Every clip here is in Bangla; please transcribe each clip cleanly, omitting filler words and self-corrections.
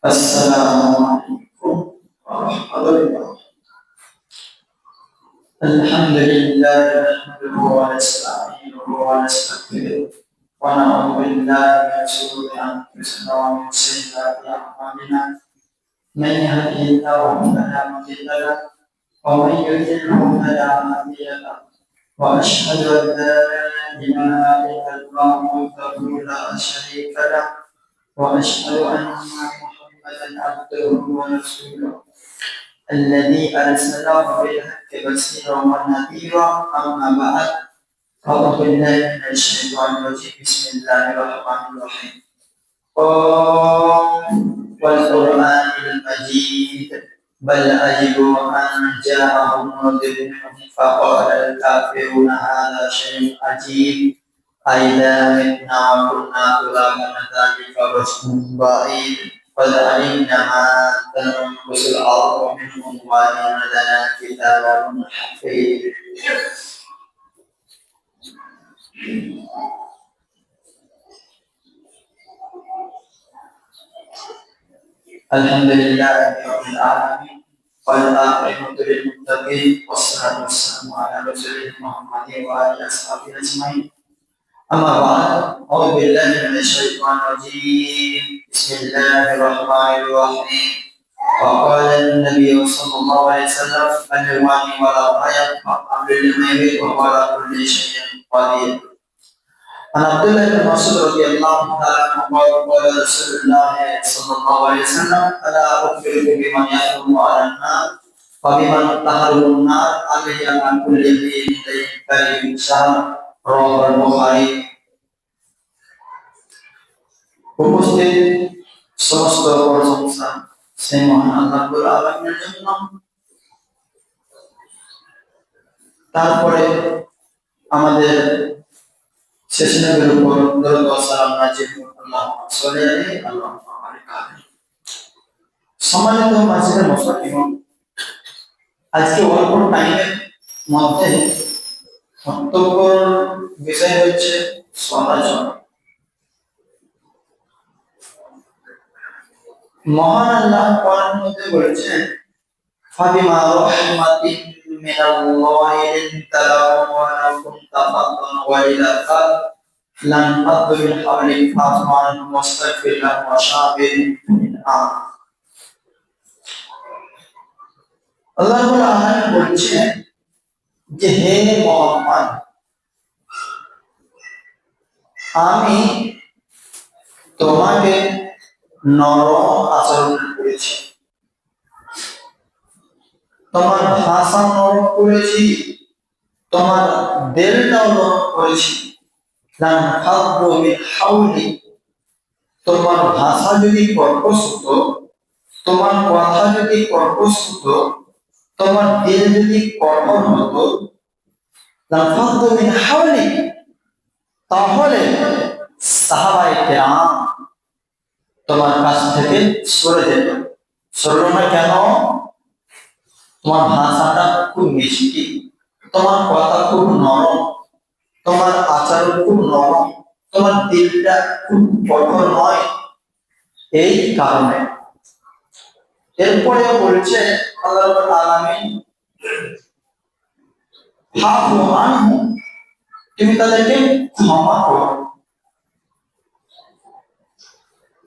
السلام عليكم ورحمة الله. الحمد لله نحمده ونستعينه ونستغفره ونعوذ بالله من شرور أنفسنا ومن سيئات أعمالنا. من يهده الله فلا مضل له ومن يضلل فلا هادي له. وأشهد أن لا إله إلا الله وحده لا شريك له وأشهد أن محمدا عبده ورسوله الذي أرسله بالحق بشيرا ونذيرا. أما بعد أعوذ بالله من الشيطان الرجيم. بسم الله الرحمن الرحيم. قم والقرآن المجيد بل عجبوا أن جاءهم منذر فقال الكافرون هذا شيء عجيب أإذا متنا وكنا ترابا ذلك رجل بعيد قد علمنا ما تنقص الأرض منهم وإن لنا كتابا حفيظ. Alhamdulillahi rabbil alamin. Wal aqibatu lil muttaqin wassalatu wassalamu ala rasulillah Muhammadin wa alihi washabihi ajmain. Amma ba'd. A'udzu billahi minasy syaithanir rajim. Bismillahirrahmanirrahim. Wa qala an-nabiy sallallahu alaihi wasallam al-wani wa la ayat fa'amil mayit wa ala kulli syai'in qadir. عن عبد الله بن مسعود رضي الله تعالى عنه قال رسول الله صلى الله عليه وسلم الا اخبركم بمن يحرم على النار وبمن تحرم النار عليه على كل يمين كريم شهر رواه البخاري. উপস্থিত সমস্ত প্রশংসা সেই মহান আল্লাহ রাব্বুল আলামিনের জন্য। তারপরে আমাদের শেষ নবীর উপর দরুদ ও সালাম নাযিল হোক। আল্লাহুম্মা সাল্লি আলাইহি আল্লাহুম্মা বারিক আলাইহি। সম্মানিত মাসিদের মুসলিম, আজকে অল্প টাইমের মধ্যে বক্তব্যের বিষয় হচ্ছে সমালোচনা। মহান আল্লাহ কোরআনের মধ্যে বলেছেন ফাবিমা রাহমাতিন মিনাল্লাহি লিনতা লাহুম ওয়া লাউ কুনতা ফাদ্দান গালিযাল লান ফাদ্দু মিন হাওলিক ফা'ফু আনহুম ওয়াস্তাগফির লাহুম ওয়াশাবিরহুম ফিল আমর। আল্লাহ রাব্বুল আলামিন বলছেন যে হে মুহাম্মদ, আমি তোমাকে নরম আচরণ করেছি, তোমার ভাষা নরম করেছি, তোমার দিলটাও নরম করেছি। লান ফাদ্দু মিন হাওলি, তোমার ভাষা যদি কর্কশ হতো, তোমার কথা যদি কর্কশ হতো, তোমার দিল যদি কঠোর হতো, লান ফাদ্দু মিন হাওলি, তাহলে সাহাবায়ে কেরাম তোমার কাছ থেকে সরে যেত। সরল না কেন? তোমার ভাষাটা খুব মিষ্টি, তোমার কথা খুব নরম, তোমার আচরণ খুব নরম, তোমার দিলটা খুব কঠোর নয়, এই কারণে। এরপরে বলছে আল্লাহ রাব্বুল আলামিন ফা'ফু আনহুম, তুমি তাদেরকে ক্ষমা করো।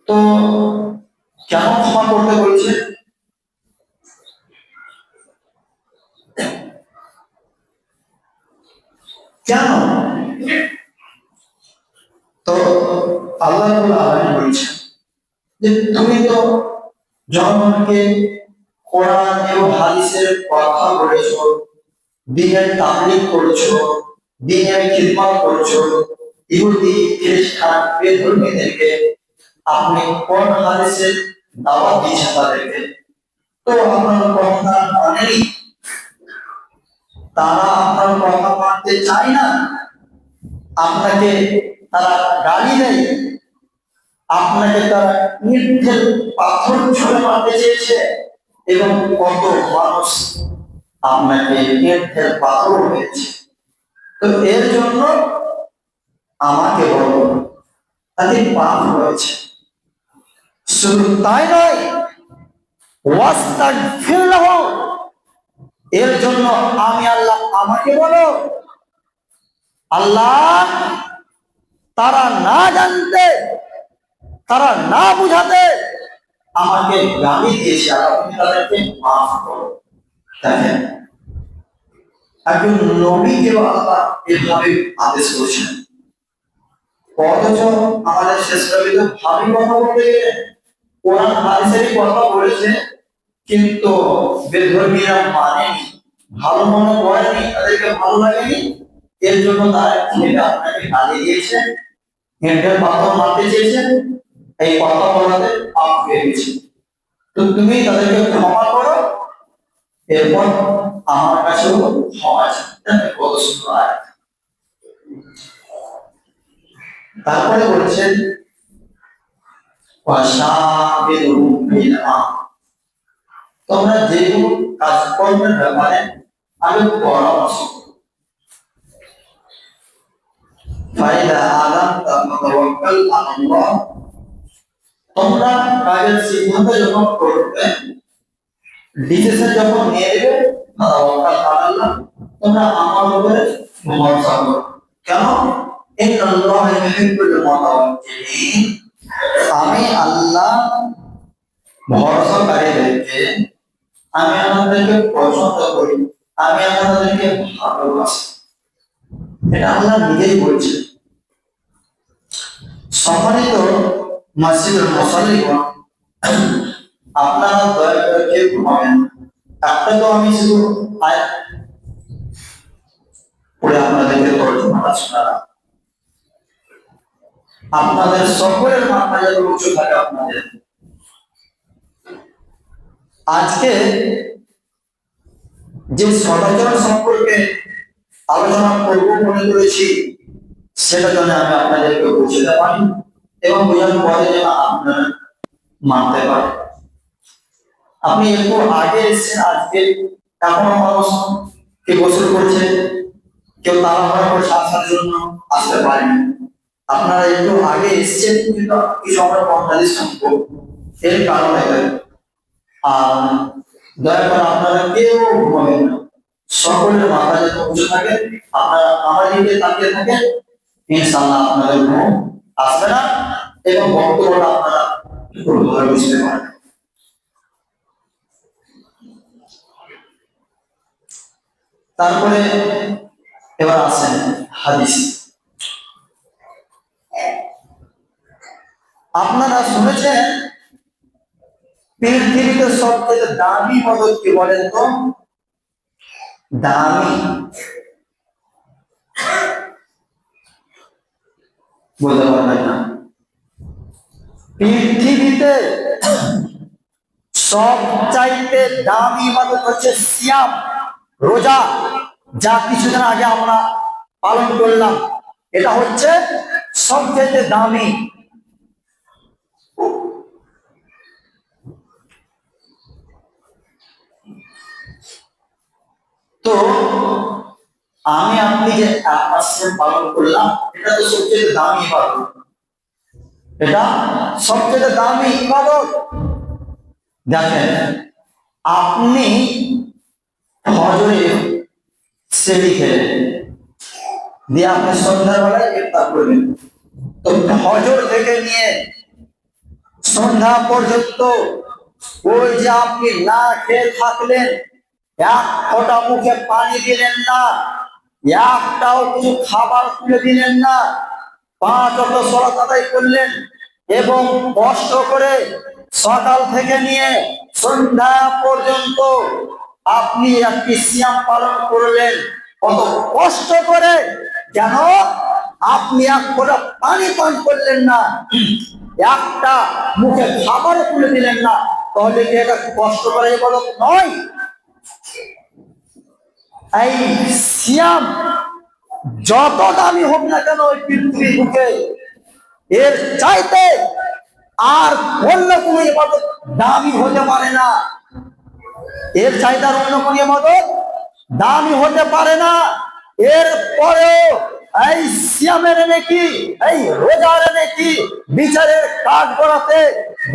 তো কেন ক্ষমা করতে বলছে? কেন? তো আল্লাহ রাব্বুল আলামিন বলছেন যে তুমি তো জনগণকে কোরআন এবং হাদিসের কথা বলেছো, দ্বীনের তাবলীগ করেছো, দ্বীনের খিদমত করেছো। ইহুদি খ্রিস্টান বেধর্মীদেরকে আপনি কোন হাদিসের দাওয়াত দিয়েছেন তাদেরকে, তো আপনার কথা মানেনি, তারা আপনার কথা মানতে চায় না, আপনাকে তারা গালি দেয়, আপনাকে তারা নির্ভেল পাথর ছুঁড়ে মারতে চেয়েছে, এবং কত মানুষ আপনাকে নির্ভেল পাথর হয়েছে। তো এর জন্য আমাকে বলো, তাদের পাপ হয়েছে। শুধু তাই নয়, ওয়াস্তাগফির লাহুম, এর জন্য আমি আল্লাহ আমাকে বলো। আল্লাহ তারা না জানতে, তারা না বুঝাতে আমাকে গালি দিয়েছে, আপনি তাদেরকে মাফ করো। দেখেন, একজন নবীকে আল্লাহ এভাবে আদেশ করেছেন, অথচ আমাদের শেষ নবী তো ভালো কথা বলতে গেলেন, কোরআন হাদিসেরই কথা বলেছে, কিন্তু বেধর্মীরা মানেনি, ভালো মনে করেনি, তাদেরকে ভালো লাগেনি, এর জন্য তারা খেলে আপনাকে গালি দিয়েছে, হেঁটে পাথর মারতে চেয়েছেন, এই কথা বলাতে পাপ হয়ে গেছে। তো তুমি তাদেরকে ক্ষমা করো, এরপর আমার কাছেও ক্ষমা চাইতে। কত সুন্দর আয়াত। তারপরে বলেছেন ওয়াশাবিরহুম ফিল আমর, তোমরা যেগুলো কাজ কর্মের ব্যাপারে আমি পরামর্শ। ফাইদা আযামতা ফাতাওয়াক্কাল আলাল্লাহ, তোমরা কাজের সিদ্ধান্ত যখন করবে, ডিসিশন যখন নিয়ে নেবে, ফাতাওয়াক্কাল আলাল্লাহ, তোমরা আমার উপরে ভরসা করো। কেন? ইন্নাল্লাহা ইউহিব্বুল মুতাওয়াক্কিলিন, আমি আল্লাহ ভরসাকারীদেরকে, আমি আমাদেরকে পছন্দ করি, আমি আমাদেরকে ভালোবাসি। এটা আল্লাহ নিজেই বলছেন। সম্মানিত মসজিদের মুসল্লিগণ, আপনারা দয়া করে কেউ ঘুমাবেন। একটা তো আমি শুধু আয়াত পড়ে আপনাদেরকে তর্জমা শোনালাম। আপনাদের সকলের মাথা যেন উঁচু থাকে। আপনাদের আজকে যে সদাচরণ সম্পর্কে আলোচনা করব মনে করেছি, সেটা যেন আমি আপনাদেরকে বুঝতে পারি এবং বোঝার পরে যেন আপনারা মানতে পারেন। আপনি একটু আগে এসেছেন, আজকে এখনো মানুষ কে গোসল করছে, কেউ তাড়াহুড়া করছে আসার জন্য, আসতে পারেনি। আপনারা একটু আগে এসেছেন কিন্তু কিছু আমরা 45 সংখ্যক, এর কারণে। আর দয়া করে আপনারা কেউ ঘুমাবেন না, সকলের মাথা যাতে উঁচু থাকে। আপনারা আমার দিকে তাকিয়ে থাকেন, ইনশাআল্লাহ আপনাদের ঘুম আসবে না এবং বক্তব্যটা আপনারা ভালো বুঝতে পারবেন। তারপরে এবার আসেন হাদিস। আপনারা শুনেছেন পৃথিবীতে সবচেয়ে দামি মদত কি বলেন তো? দামি বলতে পারবেন না। পৃথিবীতে সবচাইতে দামি ইবাদত হচ্ছে সিয়াম, রোজা, যা কিছুদিন আগে আমরা পালন করলাম। এটা হচ্ছে সবচেয়ে দামি। তো আমি আপনি যে এক মাসে পালন করলাম, এটা তো সবচেয়ে দামি ইবাদত। এটা সবচেয়ে দামি ইবাদত। দেখেন, আপনি ফজরে সেহরি খেলেন, দিয়ে আপনি সন্ধ্যাবেলায় ইফতার করবেন। তো ফজর থেকে নিয়ে সন্ধ্যা পর্যন্ত ওই যে আপনি না খেয়ে থাকলেন, এক ফোঁটা মুখে পানি দিলেন না, একটাও কিছু খাবার তুলে দিলেন না, 5 ওয়াক্ত সালাত আদায় করলেন এবং কষ্ট করে সকাল থেকে নিয়ে সন্ধ্যা পর্যন্ত আপনি একটি সিয়াম পালন করলেন। কত কষ্ট করে! কেন? আপনি এক ফোঁটা পানি পান করলেন না, একটা মুখে খাবার তুলে দিলেন না, তাহলে কি এটা কষ্ট করে ইবাদত নয়? এই সিয়াম যত দামি হোক না কেন ওই পৃথিবীর বুকে, এর চাইতে আর অন্য কোন ইবাদত দামি হতে পারে না। এর চাইতে আর অন্য কোন ইবাদত দামি হতে পারে না। এর পরেও এই সিয়ামের নেকি, এই রোজার নেকি বিচারের কাঠ গড়াতে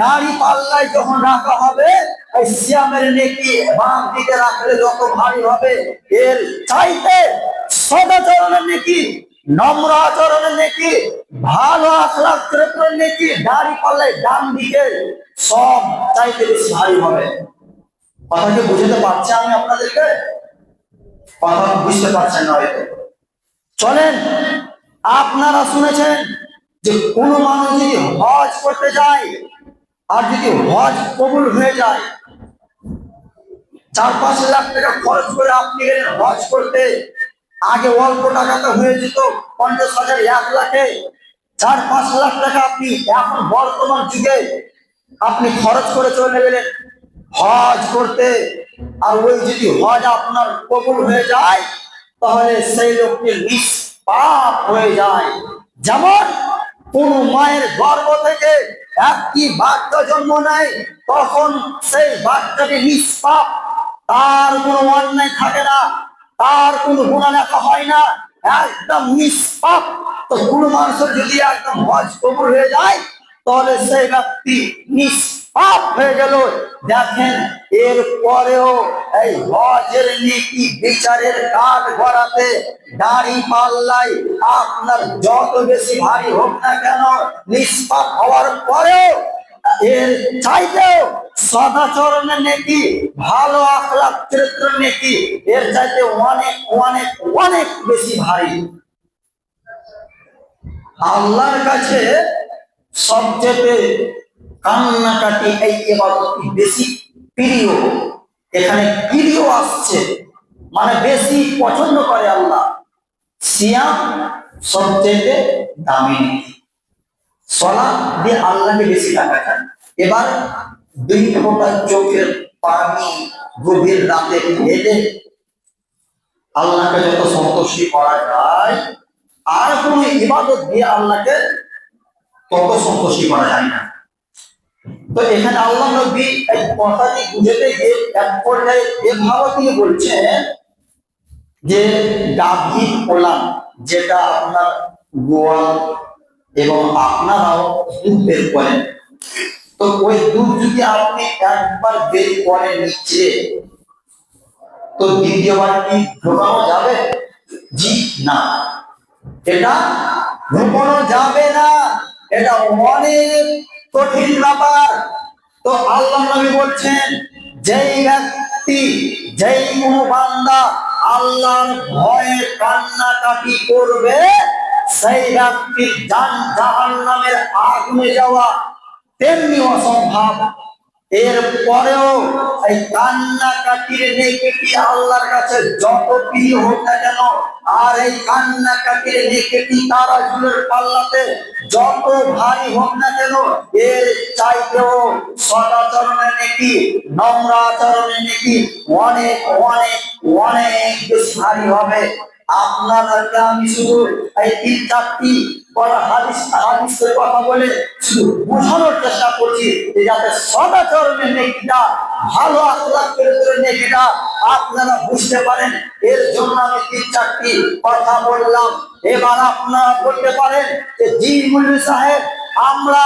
দাড়ি পাল্লায় যখন রাখা হবে, এই সিয়ামের নেকি বাম দিকে রাখলে যত ভারী হবে, এর চাইতে সদাচরণের নেকি, নম্র আচরণের নেকি, ভালো আখলাক চরিত্রের নেকি দাড়ি পাল্লায় ডান দিকে সব চাইতে বেশি ভারী হবে। কথা কি বুঝতে পারছি আমি আপনাদেরকে? কথা বুঝতে পারছেন না হয়তো। চলেন, আপনারা শুনেছেন যে কোন মানুষ যদি হজ করতে যায়, আর যদি হজ কবুল হয়ে যায়, 4-5 লাখ টাকা খরচ করে আপনি গেলেন হজ করতে। আগে অল্প টাকাতে হয়ে যেত 50,000, 1 লাখে। 4-5 লাখ টাকা আপনি এখন বর্তমান যুগে আপনি খরচ করে চলে গেলেন হজ করতে। আর ওই যদি হজ আপনার কবুল হয়ে যায়, তাহলে সেই লোকটি নিষ্পাপ হয়ে যায়। যেমন কোন মায়ের গর্ভ থেকে একটি বাচ্চা জন্ম নেয়, তখন সেই বাচ্চাটি নিষ্পাপ, তার কোনো অন্যায় থাকে না, তার কোনো গুনাহ লেখা হয় না, একদম নিষ্পাপ। তো কোনো মানুষের যদি একদম হজ কবুল হয়ে যায় তাহলে সেই ব্যক্তি নিষ্পাপ হয়ে গেল। দেখেন এর পরেও এই হজের নীতি বিচারের কাঠ গড়াতে দাড়ি পাল্লাই আপনার যত বেশি ভারী হোক না কেন, নিষ্পাপ হওয়ার পরেও এর চাইতেও সদাচরণের নেকি, ভালো আখলাক চরিত্রের নেকি এর চাইতে অনেক অনেক অনেক বেশি ভারী। আল্লাহর কাছে সবচেয়ে কান্নাকাটি এই ইবাদতটি বেশি প্রিয়। এখানে প্রিয় আসছে মানে বেশি পছন্দ করে আল্লাহ। সিয়াম সবচেয়ে দামি, সালাত দিয়ে আল্লাহকে বেশি টাকা চায়। এবার দুই ফোঁটা চোখের পানি গভীর রাতে ফেলে আল্লাহকে যত সন্তুষ্টি করা যায়, আর কোন ইবাদত দিয়ে আল্লাহকে তত সন্তুষ্টি করা যায় না। তো এখানে আল্লাহ নবী এই কথাটি বুঝাতে গিয়ে এক পর্যায়ে এভাবে তিনি বলছেন যে গাভীর পোলাম যেটা আপনার গোয়াল এবং আপনারাও দুধ বের করেন, তো ওই দুধ যদি আপনি একবার বের করে নিচ্ছে তো দ্বিতীয়বার কি ঢোকানো যাবে? জি না, এটা ঢোকানো যাবে না, এটা অনেক কঠিন ব্যাপার। তো আল্লাহ নবী বলছেন যেই ব্যক্তি, যেই কোনো বান্দা আল্লাহর ভয়ে কান্নাকাটি করবে সেই ব্যক্তির জাহান্নামের আগুনে যাওয়া তেমনি অসম্ভব। এর পরেও এই কান্নাকাটির নেকিটি আল্লাহর কাছে যত প্রিয় হোক না কেন, আর এই কান্নাকাটির নেকিটি তারাজুলের পাল্লাতে যত ভারী হোক না কেন, এর চাইতেও সদাচরণের নেকি, নম্র আচরণের নেকি অনেক অনেক অনেক বেশি ভারী হবে। আপনাদেরকে আমি শুধু এই তিন চারটি হাদিসের কথা বলে শুধু বোঝানোর চেষ্টা করছি যে যাতে সদাচরণের নেকিটা, ভালো আখলাক চরিত্রের নেকিটা আপনারা বুঝতে পারেন। এর জন্য আমি তিন চারটি কথা বললাম। এবার আপনারা বলতে পারেন যে জি মুল্লি সাহেব, আমরা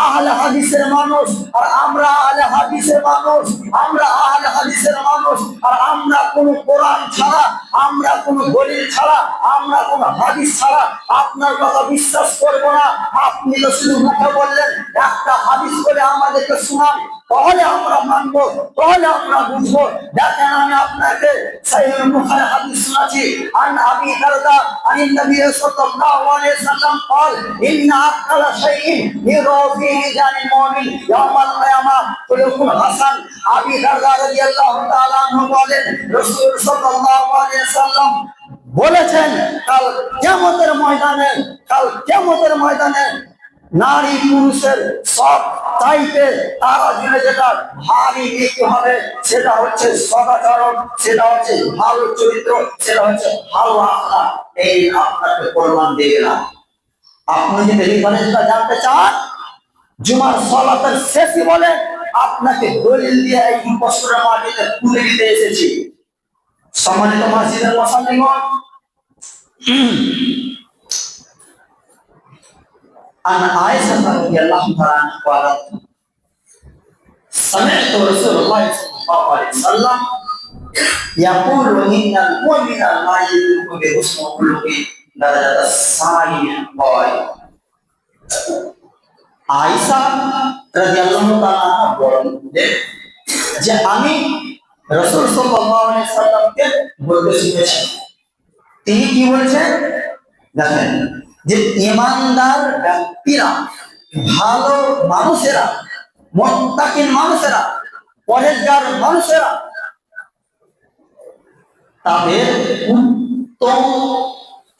আহলে হাদিসের মানুষ, আর আমরা আহলে হাদিসের মানুষ, আমরা আহলে হাদিসের মানুষ, আর আমরা কোনো কোরআন ছাড়া, আমরা কোনো দলিল ছাড়া, আমরা কোনো হাদিস ছাড়া আপনার কথা বিশ্বাস করব না। আপনি তো শুধু মুখে বললেন একটা হাদিস বলে আমাদেরকে শোনান, তাহলে আমরা মানবো, তাহলে আমরা বুঝবো। দেখেন আমি আপনাকে সহিহ বুখারী হাদিস শোনাচ্ছি। আন আবি দারদা আনিন নবী সাল্লাল্লাহু আলাইহি ওয়াসাল্লাম قال ان اكل شيء يروي رجال المؤمن يوم القيامه خلق حسن। আবি দারদা রাদিয়াল্লাহু তাআলা আনহু বলেন রাসূল সাল্লাল্লাহু আলাইহি ওয়াসাল্লাম বলেছেন কাল কিয়ামতের ময়দানে, কাল কিয়ামতের ময়দানে নারী পুরুষের সব চাইতে তারা জন্য যেটা ভারী নেকি হবে সেটা হচ্ছে সদাচরণ, সেটা হচ্ছে ভালো চরিত্র, সেটা হচ্ছে ভালো আখলাক। এই আপনাকে প্রমাণ দিয়ে গেলাম। আপনি যদি রেফারেন্সটা জানতে চান, জুমার সালাতের শেষে বলে আপনাকে দলিল দিয়ে এই মুফাসসিরের মাটিতে তুলে দিতে এসেছি। সম্মানিত মসজিদের মুসল্লিগণ, عن عائشة رضي الله تعالى عنها قالت سمعت رسول الله صلى الله عليه وسلم يقول إن المؤمن لا يدرك بحسن خلقه درجة الصالح القائم। আয়েশা রাদিয়াল্লাহু তাআলা আনহা বলেন যে আমি রাসূল সাল্লাল্লাহু আলাইহি ওয়াসাল্লামকে বলতে শুনেছি। তিনি কি বলেছেন দেখেন যে ঈমানদার ব্যক্তিরা, ভালো মানুষেরা, মুত্তাকিন মানুষেরা, পরেজগার মানুষেরা তাদের উত্তম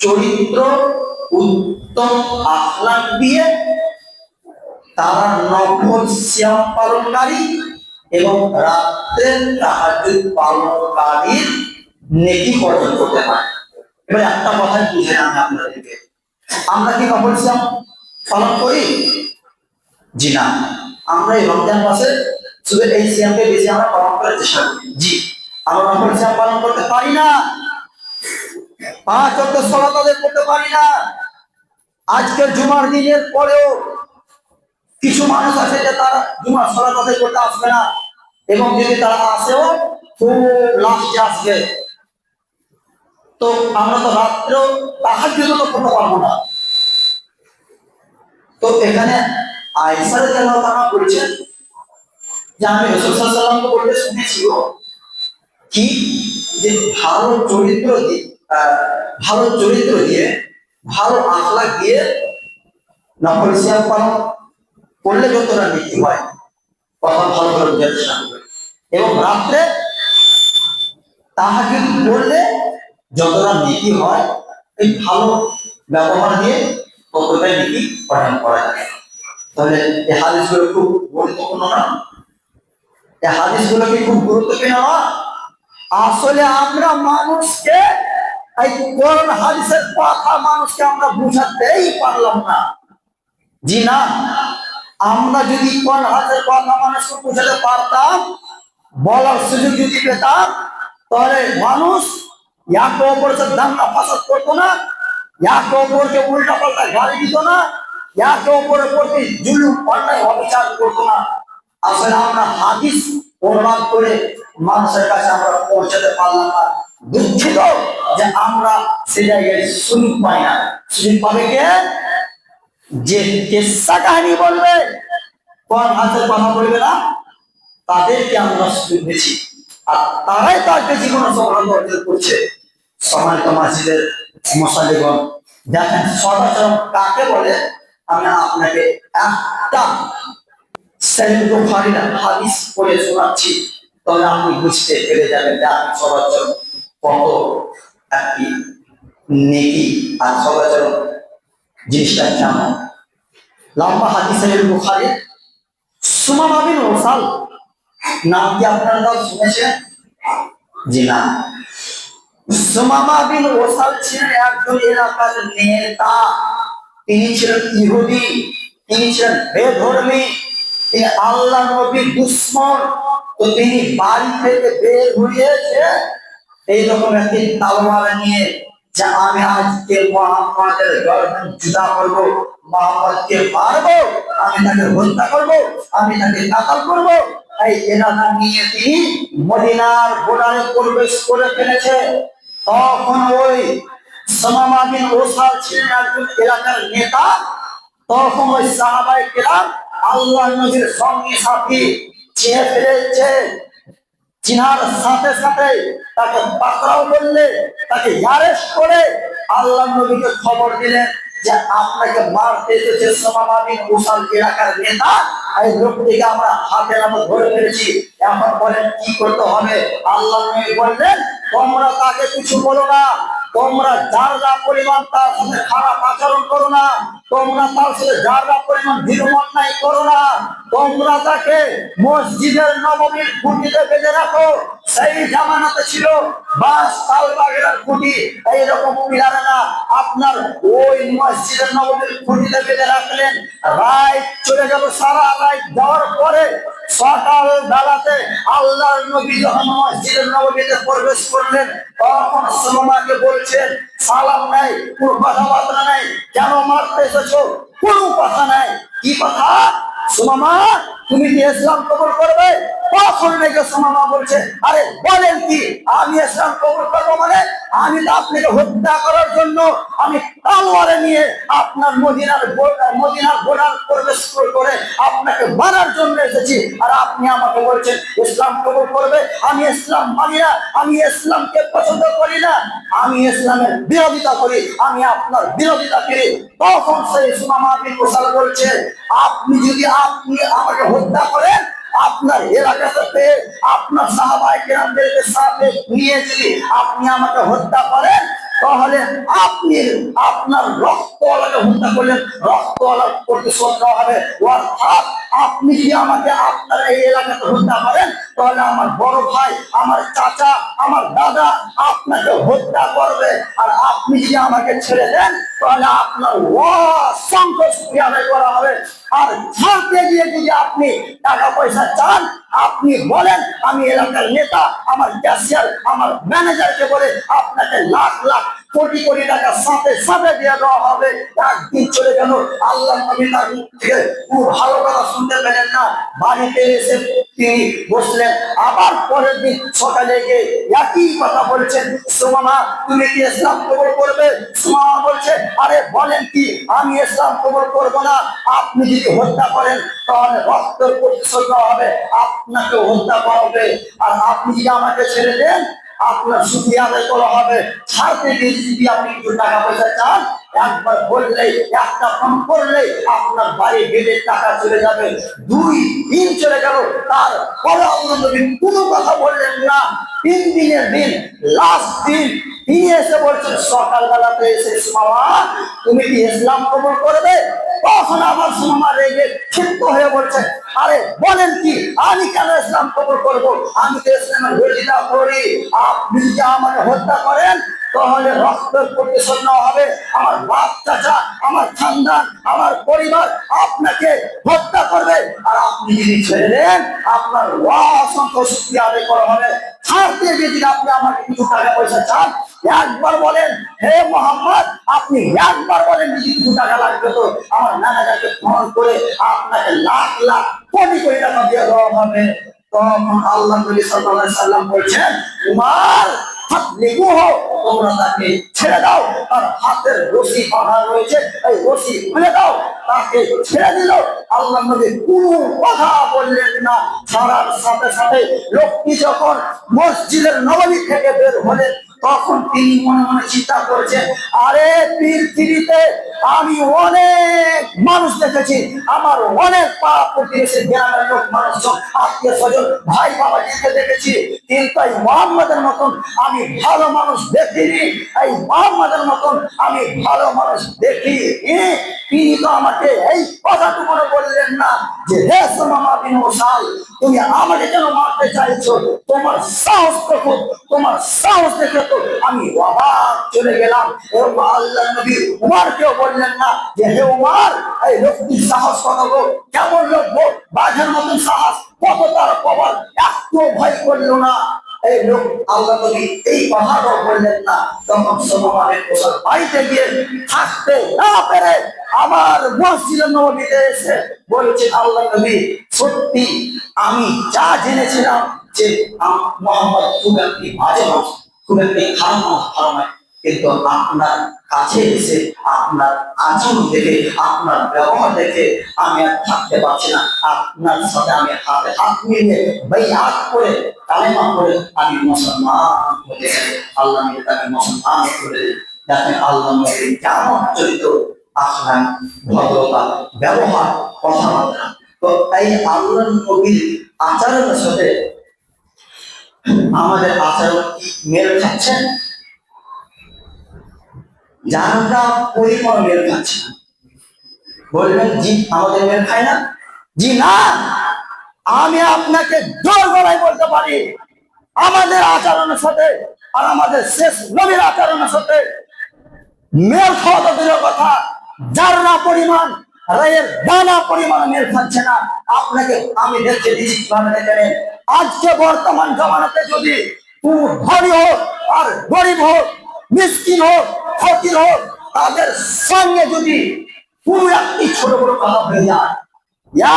চরিত্র, উত্তম আখলাক দিয়ে তারা নফল সিয়াম পালনকারী এবং রাতের তাহাজ্জুদ পালনকারীর নেকি অর্জন করতে পারে। এবার একটা কথা বুঝে আমি আপনাদেরকে, আমরা কি নফল সিয়াম পালন করি? জি না, আমরা এই রমজান মাসে শুধু এই সিয়ামকে বেশি আমরা পালন করার চেষ্টা করি। জি, আমরা নফল সিয়াম পালন করতে পারি না, 5 ওয়াক্ত সালাত আদায় করতে পারি না, আজকে জুমার দিনের পরেও কিছু মানুষ আছে যে তারা জুমার সালাত আদায় করতে আসবে না, এবং যদি তারা আসেও খুব লাস্টে আসবে। তো আমরা তো রাত্রেও তাহাজ্জুদ তো করতে পারবো না। তো এখানে আয়েশা রাদিয়াল্লাহু তাআলা বলছেন যে আমি রাসূল সাল্লাল্লাহু আলাইহি ওয়াসাল্লামকে বলতে শুনেছি কি, যে ভালো চরিত্র দিয়ে ভালো আখলাক দিয়ে নফল সিয়াম পালন করলে যতটা নেকি হয়, কথা ভালো করে বোঝার চেষ্টা করবে, এবং রাত্রে তাহাজ্জুদ পড়লে যতটা নেকি হয়, এই ভালো ব্যবহার দিয়ে ততটাই নেকি অর্জন করা যায়। তাহলে এই হাদিসগুলো খুব গুরুত্বপূর্ণ না? এই হাদিসগুলো কি খুব গুরুত্বপূর্ণ না? আসলে আমরা মানুষকে এই কোরআন হাদিসের কথা মানুষকে আমরা বুঝাতেই পারলাম না। জি না, আমরা যদি কোরআন হাদিসের কথা মানুষকে বুঝাতে পারতাম, বলার সুযোগ যদি পেতাম, তাহলে মানুষ একে অপরকে দাঙ্গা ফাসাদ করতো না, একে অপরকে উল্টা পাল্টা গালি দিত না, একে অপরের প্রতি জুলুম অন্যায় অবিচার করতো না। আসলে আমরা হাদিস অনুবাদ করে মানুষের কাছে আমরা পৌঁছাতে পারলাম না। দুঃখিত যে আমরা সে জায়গায় সুযোগ পাই না। সুযোগ পাবে কে? যে কেসা কাহিনী বলবে, কোরআন হাদিসের কথা বলবে না, তাদেরকে আমরা সুযোগ দিচ্ছি, আর তারাই তাদের জীবনে সফলতা অর্জন করছে। সম্মানিত মাসজিদের মুসাল্লিগণ, দেখেন সদাচরণ কাকে বলে, আমি আপনাকে একটা সহিহ বুখারীর হাদিস পড়ে শোনাচ্ছি, তাহলে আপনি বুঝতে পেরে যাবেন যে আপনি সদাচরণ কত একটি নেকি, আর সদাচরণ জিনিসটা কেমন। লম্বা হাদিস সহিহ বুখারীর সুমামা বিন ওসাল নাম কি আপনারা শুনেছেন? জি না। সুমামা বিন ওসাল ছিলেন একজন এলাকার নেতা। তিনি ছিলেন ইহুদি, তিনি ছিলেন বেধর্মী, তিনি আল্লাহ নবীর দুশমন। তো তিনি বাড়ি থেকে বের হয়েছে এইরকম একটি তলোয়ার নিয়ে, যে আমি আজকে মুহাম্মাদের গর্দান জুদা করবো, মুহাম্মাদকে মারবো, আমি তাকে হত্যা করবো, আমি তাকে কাতাল করবো। এই এলাকা নিয়ে তিনি মদিনার বর্ডারে প্রবেশ করে ফেলেছে। তখন ওই সুমামা বিন ওসাল ছিলেন একজন এলাকার নেতা। তখন ওই সাহাবায়ে কেরাম আল্লাহ নবীর সঙ্গী সাথী চিনে ফেলেছে। চিনার সাথে সাথে তাকে পাকড়াও করলে, তাকে অ্যারেস্ট করে আল্লাহ নবীকে খবর দিলেন যে আপনাকে মারতে এসেছে সুমামা বিন ওসাল এলাকার নেতা। এই লোকটিকে আমরা হাতে নাতে ধরে ফেলেছি, এখন বলেন কি করতে হবে? আল্লাহ নবী বললেন, তোমরা তাকে কিছু বলো না, তোমরা যারা পরিমাণ তার সাথে খারাপ আচরণ করো না, তোমরা তার সাথে যারা পরিমাণ বিরূপ অন্যায় করো না, তোমরা তাকে মসজিদের নববীর খুঁটিতে বেঁধে রাখো। সেই জামানাতে ছিল বাস তাল বাগেরার খুঁটি, এইরকম পিলারে না, আপনার ওই মসজিদের নববীর খুঁটিতে বেঁধে রাখলেন। রাত চলে গেল, সারা রাত যাওয়ার পরে সকাল বেলাতে আল্লাহর নবী যখন মসজিদের নববীতে প্রবেশ করলেন, তখন সুমামাকে বলছেন, সালাম নাই, কোনো কথাবার্তা নাই, কেন মারতে এসেছো? কোনো কথা নাই। কি কথা? সুমামা, তুমি কি ইসলাম কবুল করবে? তখন নাকি সুমামা বলছে, আরে বলেন কি, আমি ইসলাম কবুল করবো মানে? আমি তো আপনাকে হত্যা করার জন্য আমি তলোয়ার নিয়ে আপনার মদিনার বর্ডার প্রবেশ করে আপনাকে মারার জন্য এসেছি, আর আপনি আমাকে বলছেন ইসলাম কবুল করবে? আমি ইসলাম মানি না, আমি ইসলামকে পছন্দ করি না, আমি ইসলামের বিরোধিতা করি, আমি আপনার বিরোধিতা করি। তখন সেই সুমামা বিন ওসাল বলছে, আপনি আমাকে হত্যা করেন, আপনার এলাকাতে আপনার সাহাবায়ে কেরামদেরকে সাথে নিয়ে যদি আপনি আমাকে হত্যা করেন, তাহলে আপনি আপনার রক্তওয়ালাকে হত্যা করলেন, রক্তওয়ালার প্রতিশোধ নেওয়া হবে। অর্থাৎ আপনি যদি আমাকে আপনার এই এলাকাতে হত্যা করেন, তাহলে আমার বড় ভাই, আমার চাচা, আমার দাদা আপনাকে হত্যা করবে। আর আপনি যদি আমাকে ছেড়ে দেন, তাহলে আপনার অসংখ্য শুকরিয়া আদায় করা হবে। আর ছাড়তে গিয়ে যদি আপনি টাকা পয়সা চান, আপনি বলেন আমি এলাকার নেতা, আমার ক্যাশিয়ার, আমার ম্যানেজারকে বলে আপনাকে লাখ লাখ কোটি কোটি টাকা সাথে সাথে দিয়ে দেওয়া হবে। একদিন চলে গেল, আল্লাহ নবী তার মুখ থেকে খুব ভালো কথা শুনতে পেলেন না। বাড়িতে এসে তিনি বসলেন, আবার পরের দিন সকালে গিয়ে একই কথা বলছেন, সুমামা তুমি কি ইসলাম কবুল করবে? সুমামা বলছে, আরে বলেন কি, আমি ইসলাম কবুল করব না। আপনি যদি হত্যা করেন তাহলে রক্তের প্রতিশোধ নেওয়া হবে, আপনাকে হত্যা করা হবে। আর আপনি যদি আমাকে ছেড়ে দেন আপনার শুকরিয়া আদায় করা হবে। ছাড়তে গিয়ে যদি আপনি কিছু টাকা পয়সা চান, একবার বললেই, একটা ফোন করলেই আপনার বাড়ি গেলে টাকা চলে যাবে। 2 দিন চলে গেল, তারপরে আল্লাহ নবী কোনো কথা বললেন না। 3 দিনের দিন, লাস্ট দিন তিনি এসে বলছেন, সকালবেলাতে এসে, সুমামা তুমি কি ইসলাম কবুল করবে? তখন আমার সুমামা রেগে ক্ষিপ্ত হয়ে বলছে, আরে বলেন কি, আমি কেন ইসলাম কবুল করব? আমি তো ইসলামের বিরোধিতা করি। আপনি যদি আমাকে হত্যা করেন তাহলে রক্তের প্রতিশোধ নেওয়া হবে। আমার বাপ চাচা, আমার খানদান, আমার পরিবার আপনাকে হত্যা করবে। আর আপনি যদি ছেড়ে দেন আপনার অসংখ্য শুকরিয়া আদায় করা হবে। ছাড়তে গিয়ে যদি আপনি আমাকে কিছু টাকা পয়সা চান, একবার বলেন, হে মোহাম্মদ আপনি একবার বলেন যদি কিছু টাকা লাগবে তো আমার ম্যানেজারকে ফোন করে আপনাকে লাখ লাখ কোটি কোটি টাকা দিয়ে দেওয়া হবে। তখন আল্লাহ নবী সাল্লাল্লাহু আলাইহি সাল্লাম বলছেন, উমার তোমরা তাকে ছেড়ে দাও, তার হাতের রশি বাঁধা রয়েছে, এই রশি খুলে দাও। তাকে ছেড়ে দিল। আল্লাহ নবী কোনো কথা বললেন না। ছাড়ার সাথে সাথে লোকটি যখন মসজিদের নববী থেকে বের হলেন, তখন তিনি মনে মনে চিন্তা করছেন, আরে পৃথিবীতে আমি অনেক মানুষ দেখেছি, আমার অনেক পাড়া প্রতিবেশী গ্রামের লোক, মানুষজন, আত্মীয় স্বজন, ভাই বাবাজিকে দেখেছি, কিন্তু এই মোহাম্মদের মতন আমি ভালো মানুষ দেখিনি। এই মোহাম্মদের মতন আমি ভালো মানুষ দেখিনি। তিনি তো আমাকে এই কথাটুকু বললেন না যে, হে সুমামা বিন উসাল, তুমি আমাকে কেন মারতে চাইছো? তোমার সাহস দেখো, তোমার সাহস দেখে তো আমি অবাক চলে গেলাম। এবং আল্লাহ নবী উমারকেও বললেন না যে, হে উমার, এই লোকটির সাহস কত গো, কেমন লোক গো, বাঘের মতন সাহস, কত তার প্রবল, একটু ভয় করলো না এই লোক। আল্লাহ নবী এই কথাটাও বললেন না। তখন সুমামার বাড়িতে গিয়ে থাকতে না পেরে আমার মসজিদের নববীতে এসে বলছেন, আল্লাহ নবী সত্যি আমি যা জেনেছিলাম যে মোহাম্মদ খুব একটি বাজে মানুষ, খুব একটি খারাপ মানুষ, ভালো নয়, কিন্তু আপনার কাছে এসে আপনার আচরণ দেখে, আপনার ব্যবহার দেখে আমি আর থাকতে পারছি না। আপনার সাথে আমি হাতে হাত মিলিয়ে বাইআত করে কালেমা করে আমি মুসলমান হতে চাই। আল্লাহ নবী তাকে মুসলমান করে দিলেন। দেখেন আল্লাহ নবী কেমন চরিত্র, আখলাক, ভদ্রতা, ব্যবহার, কথাবার্তা। তো এই আল্লাহ নবীর আচরণের সাথে আমাদের আচরণ কি মেল খাচ্ছে? যারা পরিমাণ মেল খাচ্ছে না, বলবেন জি আমাদের মেল খায় না। জি না, আমি আপনাকে জোর গলায় বলতে পারি, আমাদের আচরণের সাথে আর আমাদের শেষ নবীর আচরণের সাথে মেল খাওয়া তো দূরের কথা, যারা পরিমাণ, রায়ের দানা পরিমাণ মেল খাচ্ছে না। আপনাকে আমি দেখতে দিচ্ছি কিভাবে দেখেন। আজকে বর্তমান জমানাতে যদি তুমি ধনী হোক আর গরিব হোক, মিসকিন হোক, ফকির হোক, তাদের সঙ্গে যদি কোনো একটি ছোট বড় কথা হয়ে যায়,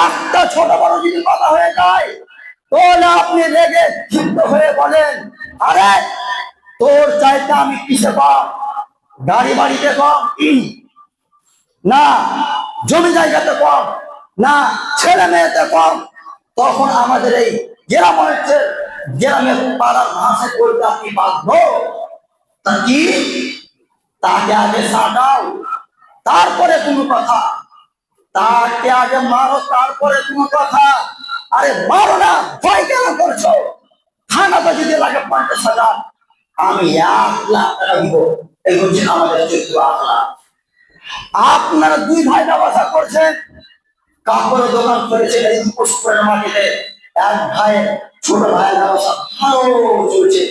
একটা ছোট বড় যদি কথা হয়ে যায়, তাহলে আপনি রেগে ক্ষিপ্ত হয়ে বলেন, আরে তোর চাইতে আমি কিসে কম, গাড়ি বাড়িতে কম না, জমি জায়গাতে কম না, ছেলে মেয়েতে কম। তখন আমাদের এই গ্রাম হচ্ছে, গ্রামের পাড়ার ভাষায় বলতে আপনি বাধ্য। তা কি, তাকে আগে সাজাও তারপরে কোনো কথা, তাকে আগে মারো তারপরে কোনো কথা। আরে মারো না, ভয় কেন করছো? থানাতে যদি লাগে 50,000, আমি 1,00,000 টাকা দিব। এই হচ্ছে আমাদের চরিত্র, আখলাক। আপনারা 2 ভাই ব্যবসা করছেন, কাপড়ের দোকান করেছেন এই পুষ্পের মাটিতে। এক ভাই, ছোট ভাইয়ের ব্যবসা ভালো চলছে,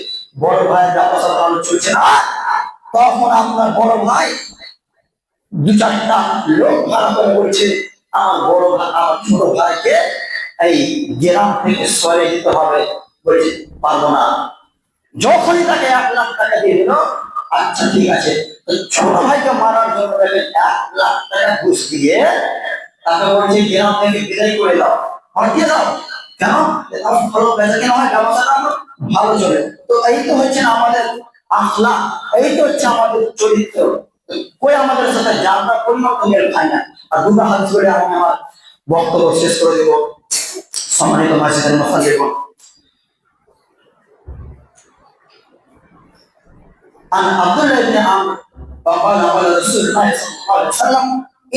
বড় ভাইয়ের ব্যবসা ভালো চলছে না। তখন আপনার বড় ভাই 2-4টা লোক ভাড়া করে বলছে, আমার বড় ভাই, আমার ছোট ভাইকে এই গ্রাম থেকে সরে দিতে হবে। বলছে পারবো না। যখনই তাকে 1,00,000 টাকা দিয়ে দিল, আচ্ছা ঠিক আছে, তো ছোট ভাইকে মারার জন্য 1,00,000 টাকা ঘুষ দিয়ে তাকে বলছে গ্রাম থেকে বিদায় করে দাও, হটিয়ে দাও। কেন? আমার ভালো বেচা কেনা হয়, ব্যবসাটা আমার ভালো চলে। তো এই তো হচ্ছে না আমাদের আখলাক, এই তো হচ্ছে আমাদের চরিত্র। কই আমাদের সাথে যারা পরিণত মেল খায় না। আর দুটো হাত ধরে আমি আমার বক্তব্য শেষ করে দেব। সম্মানিত মাসিদের মশাল عن عبد الله بن عمرو فقال قال رسول الله صلى الله عليه وسلم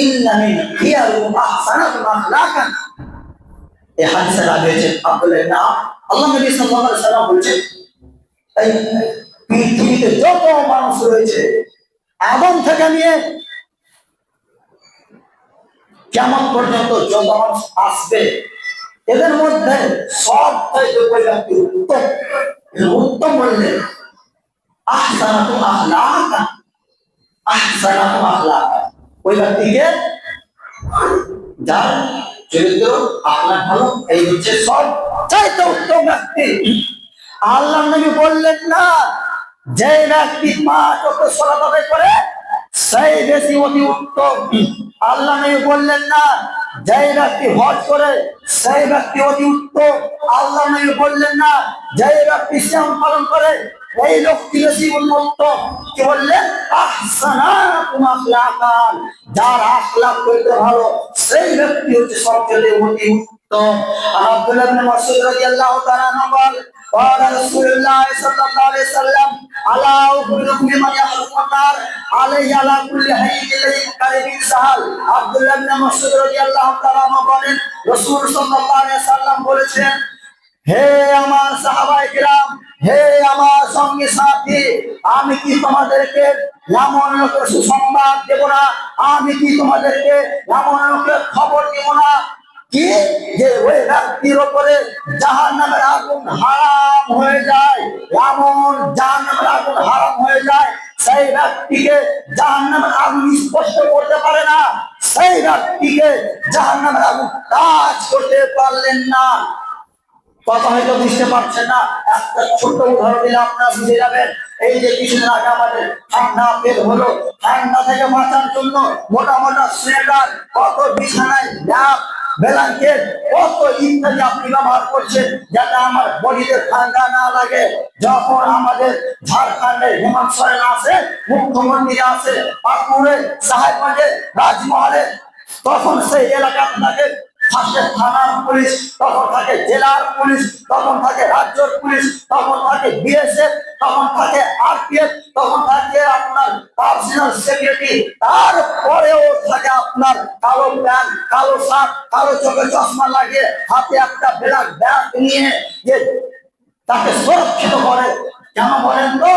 ان من خياركم احسنكم اخلاقا। এই হাদিসে রাবি হয়েছে আব্দুল্লাহ ইবনে আমর। আল্লাহ নবী সাল্লাল্লাহু আলাইহি ওয়াসাল্লাম বলেছেন, এই পৃথিবীতে যত মানুষ রয়েছে আদম থেকে নিয়ে কিয়ামত পর্যন্ত যত মানুষ আসবে, এদের মধ্যে সবথেকে ব্যক্তি উত্তম বললেন আহসানাতুম আখলাকা, আহসানাতুম আখলাকা। ওই ব্যক্তিকে যার চরিত্র আখলাক ভালো, এই হচ্ছে সব চাইতে উত্তম ব্যক্তি। আল্লাহ নবী বললেন না যে ব্যক্তি 5 ওয়াক্ত সালাত আদায় করে সেই বেশি অতি উত্তম। আল্লাহ নবী বললেন না যে ব্যক্তি হজ করে সেই ব্যক্তি অতি উত্তম। আল্লাহ নবী বললেন না যে ব্যক্তি সিয়াম পালন করে এই লোকটি বেশি উত্তম। কি বললেন? আহসানাকুম আখলাকান, যার আখলাক করতে ভালো সেই ব্যক্তি হচ্ছে সবচেয়ে অতি উত্তম। আব্দুল্লাহ ইবনে মাসউদ রাদিয়াল্লাহু তাআলা আনহু বলেন قال رسول الله صلى الله عليه وسلم الا اخبركم بمن يخلق النار عليه على كل حي الذي قريب سهل। আব্দুল্লাহ ইবনে মাসউদ রাদিয়াল্লাহু তাআলা আনহু বলেন রাসূল সাল্লাল্লাহু আলাইহি ওয়াসাল্লাম বলেছেন, হে আমার সাহাবায়ে কিরাম, হে আমার সঙ্গী সাথী, আমি কি তোমাদেরকে এমন লোকের সুসংবাদ দেব না? আমি কি তোমাদেরকে এমন লোকের খবর দেব না কি যে ওই ব্যক্তির উপরে জাহান্নামের আগুন হারাম হয়ে যায়, এমন জাহান্নামের আগুন হারাম হয়ে যায় সেই ব্যক্তিকে জাহান্নামের আগুন স্পর্শ করতে পারে না, সেই ব্যক্তিকে জাহান্নামের আগুন কাজ করতে পারলেন না। কথা হয়তো বুঝতে পারছেন না, একটা ছোট্ট উদাহরণ দিলে আপনারা বুঝে যাবেন। এই যে কিছুদিন আগে আমাদের ঠান্ডা বের হলো, ঠান্ডা থেকে বাঁচার জন্য মোটা মোটা সোয়েটার, কত বিছানায় ল্যাপ ব্ল্যাঙ্কেট, কত ইত্যাদি আপনি ব্যবহার করছেন যাতে আমার বডিতে ঠান্ডা না লাগে। যখন আমাদের ঝাড়খণ্ডে হেমন্ত সোরেন আসে, মুখ্যমন্ত্রী আসে পাকুড়ে, সাহেবগঞ্জে, রাজমহলে, তখন সেই এলাকাতে থাকে থাকে থানার পুলিশ, তখন থাকে জেলার পুলিশ, তখন থাকে রাজ্যের পুলিশ, তখন থাকে বিএসএফ, তখন থাকে আরপিএফ, তখন থাকে আপনার পার্সোনাল সিকিউরিটি, তারপরেও থাকে আপনার কালো প্যান্ট, কালো শার্ট, কালো চোখে চশমা লাগিয়ে হাতে একটা ব্ল্যাক ব্যাগ নিয়ে যে তাকে সুরক্ষিত করে। কেন বলেন তো?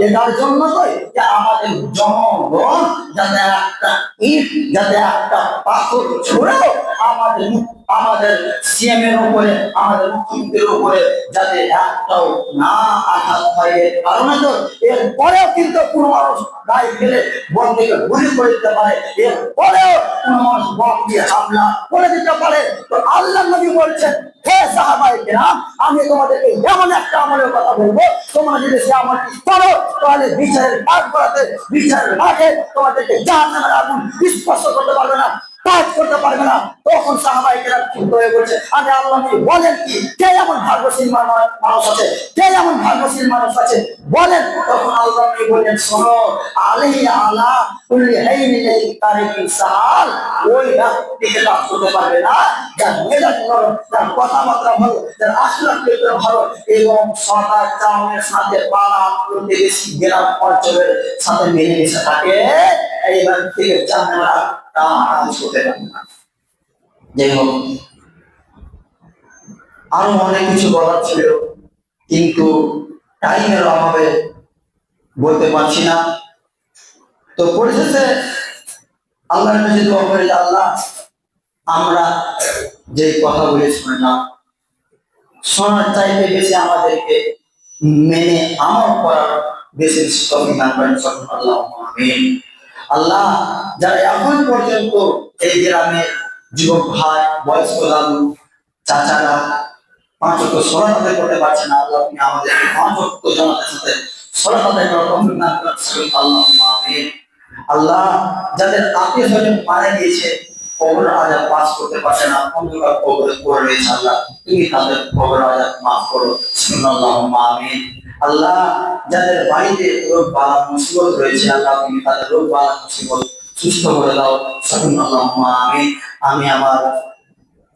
এটার জন্য তো যে আমাদের জনগণ যাতে একটা ইট, যাতে একটা পাথর ছুড়েও আমাদের আমাদের সিএম এর উপরে, আমাদের মুখ্যমন্ত্রীর উপরে যাতে একটাও না আঘাত হয়। এর কারণে তো এরপরেও কিন্তু কোনো মানুষ গায়ে ফেলে বল থেকে গুলি করে দিতে পারে, এরপরেও কোনো মানুষ বল দিয়ে হামলা করে দিতে পারে। তো আল্লাহ নবী বলছেন, হে সাহাবায়ে কেরাম, আমি তোমাদেরকে এমন একটা আমলের কথা বলবো, তোমরা যদি সে আমলটি করো তাহলে বিচারের কাজ করাতে, বিচারের মাঠে তোমাদেরকে জাহান্নামের আগুন স্পর্শ করতে পারবে না, কাজ করতে পারবে না। তখন সাহাবায়ে কেরাম চিন্তা হয়ে বলছে, আরে আল্লাহ নবী বলেন কি, কে এমন ভাগ্যশীল মানুষ আছে, কে এমন ভাগ্যশীল মানুষ আছে বলেন। তখন আল্লাহ নবী বলেন, শোনো, আলাইহি আলা কুল্লি হাইনিন তারিকিন সাহাল, ওই ব্যক্তিকে কাজ করতে পারবে না যার মেজাজ ভালো, যার কথাবার্তা ভালো, যার আখলাক ভালো এবং সদা চাওনের সাথে পাড়া প্রতিবেশী গ্রাম অঞ্চলের সাথে মিলেমিশে থাকে, এই ব্যক্তিকে জান্নাত কাজ করতে পারবে না। যাই হোক, আরো অনেক কিছু বলার ছিল কিন্তু টাইমের অভাবে বলতে পারছি না। তো পরিশেষে আল্লাহর কাছে দোয়া করি, আল্লাহ আমরা যে কথা বলে শুনলাম, শোনার চাইতে বেশি আমাদেরকে মেনে আমল করার বেশি তৌফিক দান করেন। আল্লাহ আমিন। আল্লাহ, যারা এখন পর্যন্ত এই গ্রামের যুবক ভাই, বয়স্ক দাদু, চাচারা 5 ওয়াক্ত সালাত আদায় করতে পারছে না, আল্লাহ তুমি আমাদেরকে 5 ওয়াক্ত জামাতের সাথে সালাত আদায় করার তৌফিক দান করুন। আল্লাহুম্মা আমিন। আল্লাহ, যাদের আত্মীয় স্বজন মারা গিয়েছে, কবর আযাব পাস করতে পারছে না, অন্ধকার কবরে পড়ে রয়েছে, আল্লাহ তুমি তাদের কবর আযাব মাফ করো। আল্লাহুম্মা আমিন। আল্লাহ, যাদের বাড়িতে রোগ বালা মুসিবত রয়েছে, আল্লাহ তুমি তাদের রোগ বালা মুসিবত সুস্থ করে দাও। আল্লাহুম্মা আমিন। আমি আমার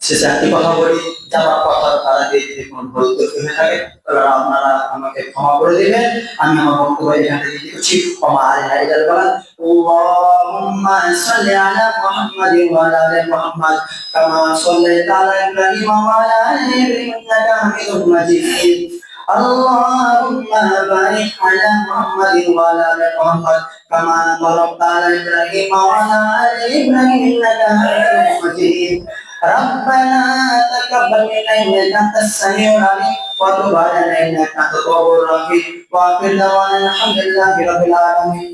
শেষে একটি কথা বলি, যারা কথা তার আগে যদি কোনো ভুল ত্রুটি হয়ে থাকে তাহলে আপনারা আমাকে ক্ষমা করে দিবেন। আমি আমার বক্তব্য এখানে দিতে করছি। ক্ষমা আলাইনা ইলাল বালাদ। আল্লাহুম্মা সাল্লি আলা মুহাম্মাদিন ওয়া আলা আলি মুহাম্মাদ কামা সাল্লাইতা আলা ইব্রাহিম ওয়া আলা আলি ইব্রাহিম ইন্নাকা হামিদুম মাজিদ। اللهم بارك على محمد وعلى ال محمد كما باركت على ابراهيم وعلى ال ابراهيم انك حميد مجيد. ربنا تقبل منا انك انت السميع العليم وتب علينا انك انت التواب الرحيم واخر دعوانا الحمد لله رب العالمين.